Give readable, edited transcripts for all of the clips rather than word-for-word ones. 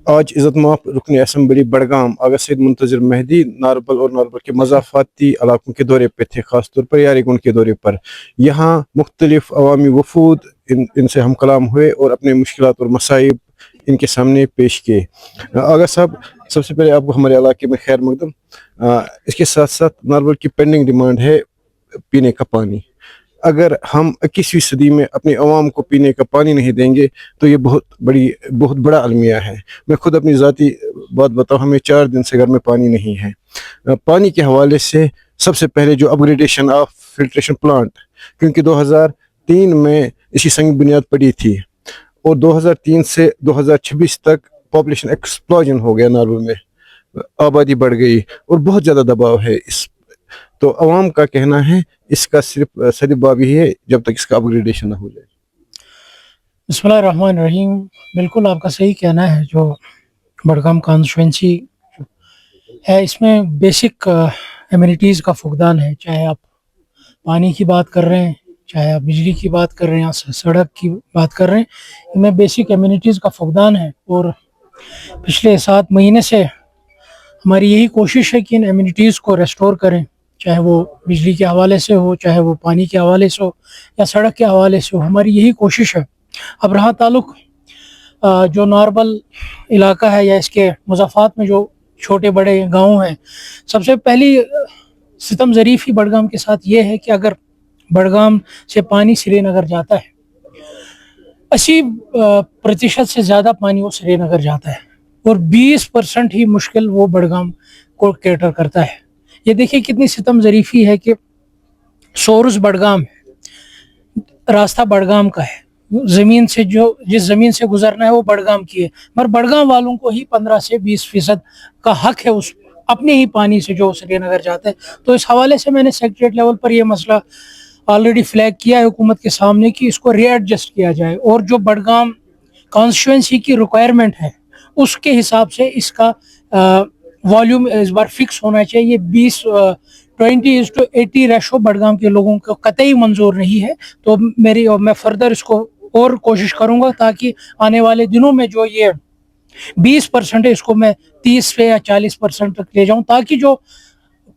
آج عزت مآب رکن اسمبلی بڑگام آغا سید منتظر مہدی ناربل اور ناربل کے مضافاتی علاقوں کے دورے پہ تھے، خاص طور پر یاری گنڈ کے دورے پر. یہاں مختلف عوامی وفود ان سے ہم کلام ہوئے اور اپنے مشکلات اور مصائب ان کے سامنے پیش کیے. آغا صاحب، سب سے پہلے آپ کو ہمارے علاقے میں خیر مقدم. اس کے ساتھ ساتھ ناربل کی پینڈنگ ڈیمانڈ ہے پینے کا پانی. اگر ہم 21ویں صدی میں اپنی عوام کو پینے کا پانی نہیں دیں گے تو یہ بہت بڑا المیہ ہے. میں خود اپنی ذاتی بات بتاؤں، ہمیں 4 دن سے گھر میں پانی نہیں ہے. پانی کے حوالے سے سب سے پہلے جو اپگریڈیشن آف فلٹریشن پلانٹ، کیونکہ 2003 میں اس کی سنگ بنیاد پڑی تھی اور 2003 سے 2026 تک پاپولیشن ایکسپلوژن ہو گیا، ناربل میں آبادی بڑھ گئی اور بہت زیادہ دباؤ ہے. تو عوام کا کہنا ہے اس کا صرف سدباب ہی ہے جب تک اس کا اپگریڈیشن نہ ہو جائے. بسم اللہ الرحمن الرحیم. بالکل آپ کا صحیح کہنا ہے. جو بڑگام کانسٹیچوئنسی ہے اس میں بیسک ایمینٹیز کا فقدان ہے. چاہے آپ پانی کی بات کر رہے ہیں، چاہے آپ بجلی کی بات کر رہے ہیں، یا سڑک کی بات کر رہے ہیں، ان میں بیسک ایمینٹیز کا فقدان ہے. اور پچھلے 7 مہینے سے ہماری یہی کوشش ہے کہ ان ایمینٹیز کو ریسٹور کریں، چاہے وہ بجلی کے حوالے سے ہو، چاہے وہ پانی کے حوالے سے ہو، یا سڑک کے حوالے سے ہو. ہماری یہی کوشش ہے. اب رہا تعلق جو ناربل علاقہ ہے یا اس کے مضافات میں جو چھوٹے بڑے گاؤں ہیں، سب سے پہلی ستم ظریفی بڑگام کے ساتھ یہ ہے کہ اگر بڑگام سے پانی سری نگر جاتا ہے، 80% سے زیادہ پانی وہ سری نگر جاتا ہے اور 20% ہی مشکل وہ بڑگام کو کیٹر کرتا ہے. یہ دیکھیں کتنی ستم ظریفی ہے کہ سورس بڑگام ہے، راستہ بڑگام کا ہے، زمین سے جس زمین سے گزرنا ہے وہ بڑگام کی ہے، مگر بڑگام والوں کو ہی 15 سے 20% کا حق ہے اس اپنے ہی پانی سے جو سری نگر جاتا ہے. تو اس حوالے سے میں نے سیکریٹریٹ لیول پر یہ مسئلہ آلریڈی فلیگ کیا ہے حکومت کے سامنے کہ اس کو ری ایڈجسٹ کیا جائے اور جو بڑگام کانسٹیچوئنسی کی ریکوائرمنٹ ہے اس کے حساب سے اس کا والیوم اس بار فکس ہونا چاہیے. 20:80 ریشو بڑگام کے لوگوں کو قطعی منظور نہیں ہے. تو میں فردر اس کو اور کوشش کروں گا تاکہ آنے والے دنوں میں جو یہ 20% ہے اس کو میں 30 یا 40% تک لے جاؤں، تاکہ جو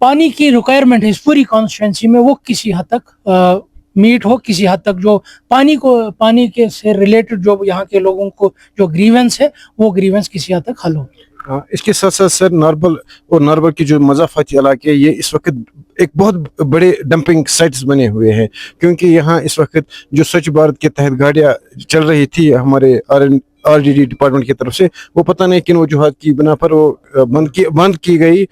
پانی کی ریکوائرمنٹ ہے اس پوری کانسٹیچوئنسی میں وہ کسی حد تک میٹ ہو، کسی حد تک جو پانی کے سے ریلیٹڈ جو یہاں کے لوگوں کو جو گریونس ہے وہ گریونس کسی حد تک حل ہو. اس کے ساتھ ساتھ سر، ناربل اور ناربل کی جو مضافاتی علاقے یہ اس وقت ایک بہت بڑے ڈمپنگ سائٹس بنے ہوئے ہیں، کیونکہ یہاں اس وقت جو سوچھ بھارت کے تحت گاڑیاں چل رہی تھی ہمارے RDD ڈپارٹمنٹ کی طرف سے، وہ پتہ نہیں کن وجوہات کی بنا پر وہ بند کی گئی.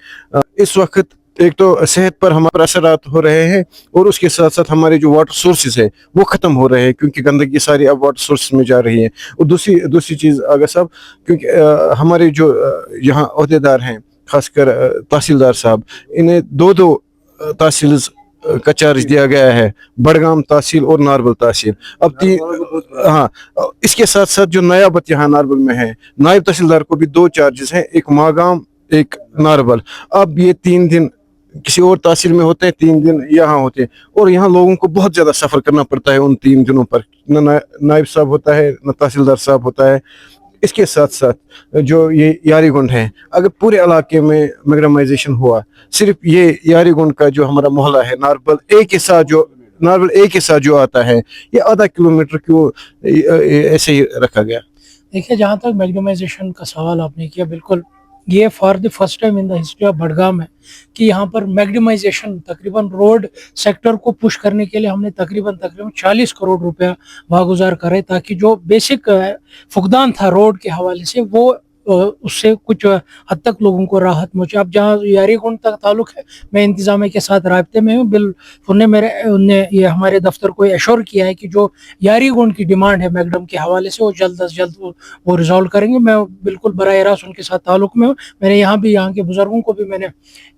اس وقت ایک تو صحت پر ہمارے اثرات ہو رہے ہیں اور اس کے ساتھ ساتھ ہمارے جو واٹر سورسز ہیں وہ ختم ہو رہے ہیں، کیونکہ گندگی ساری اب واٹر سورسز میں جا رہی ہے. اور دوسری چیز آگا صاحب، کیونکہ ہمارے جو یہاں عہدیدار ہیں، خاص کر تحصیلدار صاحب، انہیں 2 تحصیلز کا چارج دیا گیا ہے، بڑگام تحصیل اور ناربل تحصیل. اب اس کے ساتھ ساتھ جو نیابت یہاں ناربل میں ہے، نائب تحصیلدار کو بھی 2 چارجز ہیں، ایک ماگام ایک ناربل. اب یہ 3 دن کسی اور تحصیل میں ہوتے ہیں، 3 دن یہاں ہوتے ہیں، اور یہاں لوگوں کو بہت زیادہ سفر کرنا پڑتا ہے ان 3 دنوں پر. نہ نائب صاحب ہوتا ہے، نہ تحصیلدار صاحب ہوتا ہے. اس کے ساتھ ساتھ جو یہ یاری گنڈ ہے، اگر پورے علاقے میں میگڈمائزیشن ہوا، صرف یہ یاری گنڈ کا جو ہمارا محلہ ہے ناربل اے کے ساتھ جو آتا ہے، یہ آدھا کلومیٹر کیوں ایسے ہی رکھا گیا؟ دیکھیے، جہاں تک میگڈمائزیشن کا سوال آپ نے کیا، بالکل یہ for the first time in the history of Budgam ہے کہ یہاں پر میگڈمائزیشن تقریباً روڈ سیکٹر کو پش کرنے کے لیے ہم نے تقریباً 40 کروڑ روپیہ واگزار کرے، تاکہ جو بیسک فقدان تھا روڈ کے حوالے سے وہ اس سے کچھ حد تک لوگوں کو راحت پہنچے. اب جہاں یاری گنڈ تک تعلق ہے، میں انتظامیہ کے ساتھ رابطے میں ہوں. انہوں نے یہ ہمارے دفتر کو ایشور کیا ہے کہ جو یاری گنڈ کی ڈیمانڈ ہے میگڈم کے حوالے سے وہ جلد از جلد وہ ریزالو کریں گے. میں بالکل براہ راست ان کے ساتھ تعلق میں ہوں. میں نے یہاں کے بزرگوں کو بھی میں نے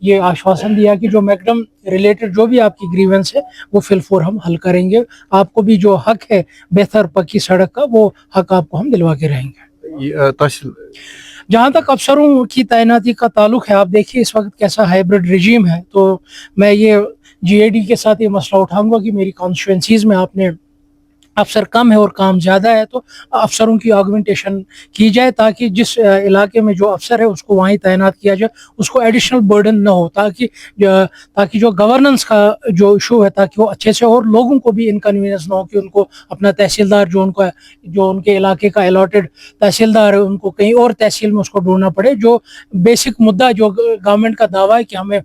یہ آشواسن دیا کہ جو میگڈم ریلیٹڈ جو بھی آپ کی گریونس ہے وہ فی الفور ہم حل کریں گے. آپ کو بھی جو حق ہے بہتر پکی سڑک کا، وہ حق آپ کو ہم دلوا کے رہیں گے. جہاں تک افسروں کی تعیناتی کا تعلق ہے، آپ دیکھیے اس وقت کیسا ہائیبرڈ رجیم ہے. تو میں یہ GAD کے ساتھ یہ مسئلہ اٹھاؤں گا کہ میری کانسٹیچوئنسیز میں آپ نے अफसर कम है और काम ज़्यादा है, तो अफसरों की ऑगमेंटेशन की जाए ताकि जिस इलाके में जो अफसर है उसको वहीं तैनात किया जाए, उसको एडिशनल बर्डन ना हो, ताकि जो गवर्नेंस का जो इशू है ताकि वो अच्छे से हो और लोगों को भी इनकन्वीनियंस ना हो कि उनको अपना तहसीलदार जो उनके इलाके का अलॉटेड तहसीलदार है उनको कहीं और तहसील में उसको ढूंढना पड़े। जो बेसिक मुद्दा जो गवर्नमेंट का दावा है कि हमें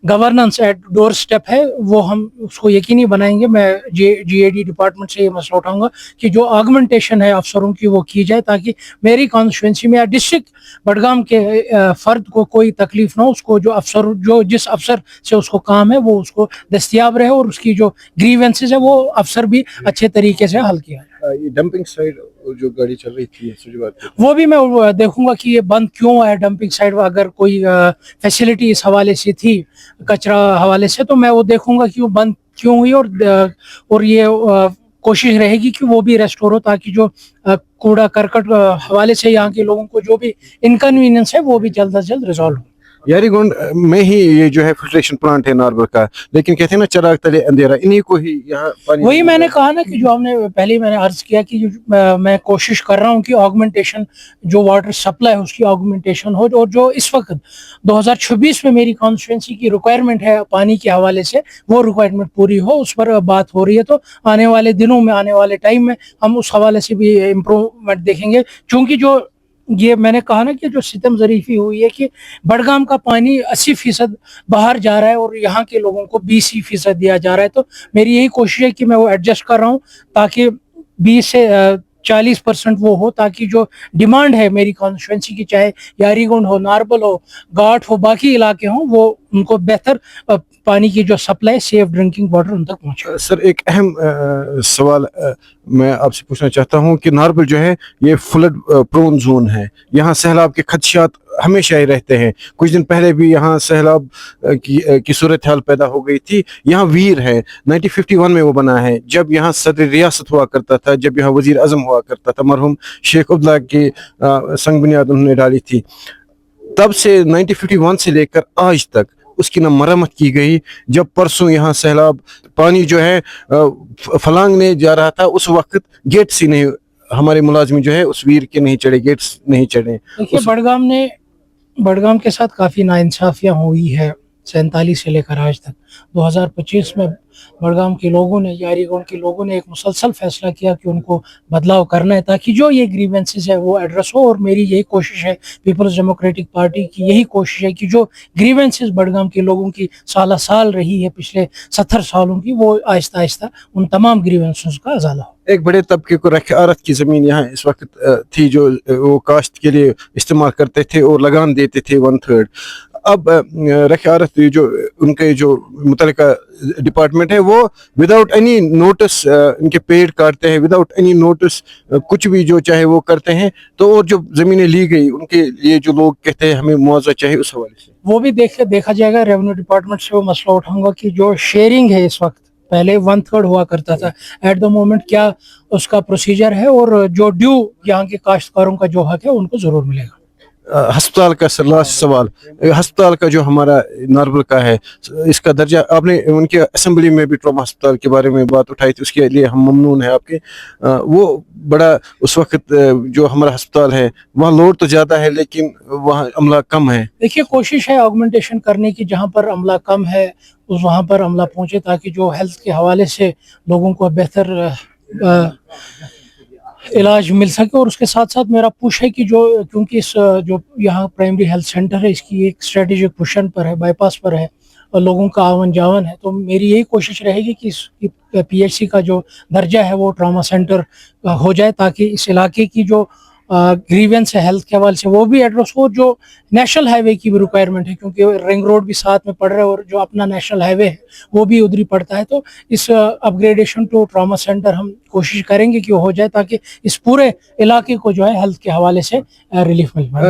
गवर्नेंस एट डोर स्टेप है, वो हम उसको यकीनी बनाएंगे। मैं GAD डिपार्टमेंट से ये मसला उठाऊंगा कि जो ऑगमेंटेशन है अफसरों की वो की जाए ताकि मेरी कॉन्स्टिट्यूंसी में या डिस्ट्रिक्ट बडगाम के फर्द को कोई तकलीफ ना हो, उसको जो जिस अफसर से उसको काम है वो उसको दस्तयाब रहे और उसकी जो ग्रीवेंसेस है वो अफसर भी अच्छे तरीके से हल किया जाए। ये डंपिंग साइड जो गाड़ी चल रही थी वो भी मैं देखूंगा कि ये बंद क्यों है डंपिंग साइड। अगर कोई फैसिलिटी इस हवाले से थी कचरा हवाले से तो मैं वो देखूंगा कि वो बंद क्यों हुई और ये कोशिश रहेगी कि वो भी रेस्टोर हो ताकि जो कूड़ा करकट हवाले से यहाँ के लोगों को जो भी इनकन्वीनियंस है वो भी जल्द से जल्द रिजॉल्व हो। यारीगोंड में ही ये जो है फिल्ट्रेशन प्लांट है नार्बल का, लेकिन कहते हैं ना चिराग तले अंधेरा, इन्हीं को ही यहाँ पानी। वही मैंने कहा ना कि जो हमने पहले मैंने अर्ज किया कि मैं कोशिश कर रहा हूँ कि ऑगमेंटेशन जो वाटर सप्लाई है उसकी ऑगमेंटेशन हो, और जो इस वक्त 2026 में मेरी कॉन्स्टिट्यूंसी की रिक्वायरमेंट है पानी के हवाले से वो रिक्वायरमेंट पूरी हो, उस पर बात हो रही है। तो आने वाले दिनों में आने वाले टाइम में हम उस हवाले से भी इम्प्रूवमेंट देखेंगे, क्योंकि जो ये मैंने कहा ना कि जो सितम ज़रीफी हुई है कि बडगाम का पानी 80% बाहर जा रहा है और यहाँ के लोगों को 20% दिया जा रहा है। तो मेरी यही कोशिश है कि मैं वो एडजस्ट कर रहा हूँ ताकि 20 से 40% वो हो, ताकि जो डिमांड है मेरी कॉन्स्टिट्यूंसी की, चाहे यारीगोंड हो, नारबल हो, घाट हो, बाकी इलाके हों, वो उनको बेहतर पानी की जो सप्लाई सेफ ड्रिंकिंग वाटर उन तक पहुँचे। सर एक अहम सवाल मैं आपसे पूछना चाहता हूँ कि नारबल जो है ये फ्लड प्रोन जोन है, यहाँ सैलाब के खदशात हमेशा ही रहते हैं। कुछ दिन पहले भी यहाँ सैलाब की सूरत हाल पैदा हो गई थी। यहाँ वीर है, 1951 में वो बना है, जब यहाँ सदर रियासत हुआ करता था, जब यहाँ वजीर आजम हुआ करता था, मरहूम शेख अब्दुल्ला की संग बुनियाद उन्होंने डाली थी। तब से 1951 से लेकर आज तक उसकी न मरम्मत की गई। जब परसों यहाँ सैलाब पानी जो है फलांगने जा रहा था, उस वक्त गेट्स ही नहीं, हमारे मुलाजिम जो है उस वीर के नहीं चढ़े, गेट्स नहीं चढ़े। देखिए बडगाम के साथ काफ़ी नाइंसाफियाँ हुई है 47 से लेकर आज तक। 2025 में बडगाम के लोगों ने, यारीगोंड के लोगों ने एक मुसलसल फैसला किया कि उनको बदलाव करना है ताकि जो ये ग्रीवेंसेस है वो एड्रेस हो। और मेरी यही कोशिश है, पीपल्स डेमोक्रेटिक पार्टी की यही कोशिश है कि जो ग्रीवेंसेस बडगाम के लोगों की साल साल रही है पिछले 70 सालों की, वो आहिस्ता आहिस्ता उन तमाम ग्रीवेंसेस का अजाला हो। एक बड़े तबके को रख-ए-आरत की ज़मीन यहाँ इस वक्त थी जो वो काश्त के लिए इस्तेमाल करते थे और लगान देते थे 1/3। अब रख-ए-आरत जो उनके जो मुतल्लिका डिपार्टमेंट है वो विदाउट एनी नोटिस इनके पेड़ काटते हैं, विदाउट एनी नोटिस कुछ भी जो चाहे वो करते हैं। तो और जो ज़मीनें ली गई उनके लिए जो लोग कहते हैं हमें मुआवजा चाहिए, उस हवाले से वो भी देखा जाएगा। रेवेन्यू डिपार्टमेंट से वो मसला उठाऊंगा कि जो शेयरिंग है इस वक्त, पहले 1/3 हुआ करता था, एट द मोमेंट क्या उसका प्रोसीजर है और जो ड्यू यहाँ के काश्तकारों का जो हक है उनको जरूर मिलेगा। अस्पताल का लास्ट सवाल, अस्पताल का जो हमारा नारबल का है इसका दर्जा, आपने उनके असेंबली में भी ट्रॉमा अस्पताल के बारे में बात उठाई थी, उसके लिए हम ममनून है आपके। वो बड़ा उस वक्त जो हमारा अस्पताल है वहाँ लोड तो ज़्यादा है लेकिन वहाँ अमला कम है। देखिए कोशिश है ऑगमेंटेशन करने की, जहाँ पर अमला कम है उस वहाँ पर अमला पहुँचे ताकि जो हेल्थ के हवाले से लोगों को बेहतर इलाज मिल सके। और उसके साथ साथ मेरा पुश है कि क्योंकि जो यहाँ प्राइमरी हेल्थ सेंटर है इसकी एक स्ट्रेटेजिक पोजीशन पर है, बाईपास पर है और लोगों का आवन जावन है, तो मेरी यही कोशिश रहेगी कि इसकी PHC का जो दर्जा है वो ट्रॉमा सेंटर हो जाए ताकि इस इलाके की जो ग्रीवेंस है हेल्थ के हवाले से वो भी एड्रेस हो। जो नेशनल हाईवे की भी रिक्वायरमेंट है क्योंकि रिंग रोड भी साथ में पड़ रहा है और जो अपना नेशनल हाईवे है वो भी उधर ही पड़ता है, तो इस अपग्रेडेशन टू ट्रॉमा सेंटर हम कोशिश करेंगे कि वो हो जाए ताकि इस पूरे इलाके को जो है हेल्थ के हवाले से रिलीफ मिल पाए।